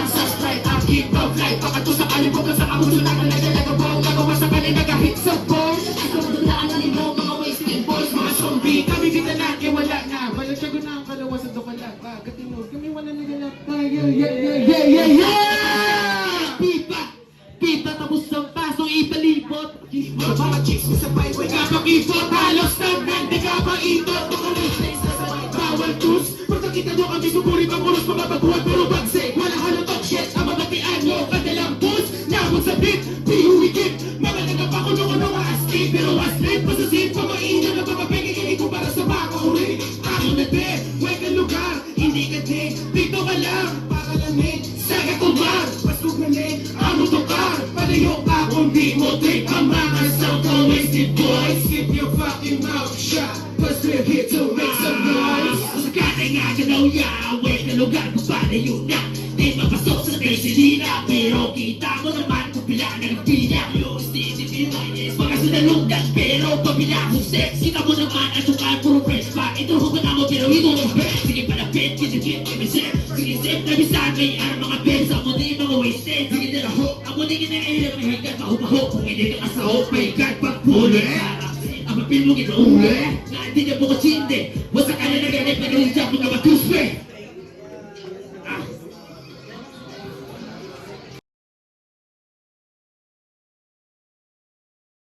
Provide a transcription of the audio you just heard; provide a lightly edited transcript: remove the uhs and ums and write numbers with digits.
subscribe, aking top life. Pakato sa kalimutan sa kamuso na naglalagabaw. Nagawa sa kanila nagahit sa phone. Ito mo daanan mo mga wasting boys, mga zombie. Kami kita na, wala na. Balasyago na ang kalawas at wala pa. Katinod, kami wala nagalap tayo. Yeah! Pipa, tapos ang pasong ipalibot. Mga chicks sa byway, kapag-ipot. Halos na hindi ka pa itot. Bawal juice. Pagkakita nyo kami suburin ang ulos. Mga baguhan puro bagsik. Wala halotok shit. Ang mabatian nyo kanilang boots. Nabot sa beat, pihuwikip. Mga nagapakulo-kulo mga asleep. Pero asleep pa sa seat. Pamainyo na papapigigili ko para sa mga kahuri. Ako na de, huwag ang lugar. Hindi ka de, dito ka lang. Para lamig, saga kumar. Pasug na leg, amo tokar. Palayo ka kung di mo take. Ang mga self-wasted boys. Keep your fucking mouth shut. Cause we're here to make some noise. Sakatay nga galaw yawe na lugar kung palayo na. Di mapasok sa Tesilina. Pero kita mo naman kung pila ng pila. Yung stingy minus mga sinalungan. Pero pabila kung sexy ka mo naman. At sukal puro fresh pa. Ito huwag na mo pero ito mo best. Sige palapit, kinikit, kimisip. Sige sip na bisagay. Ang mga best ako na yung mga wasted. Sige nila ho. Ako na yung nailang mahigat. Mahupaho kung hindi ka kasaho. May God pagpuli. Ang mapil mo kita uli. Nga hindi niya bukas hindi. Wasa ka na naganip na galing sa mga matuspe.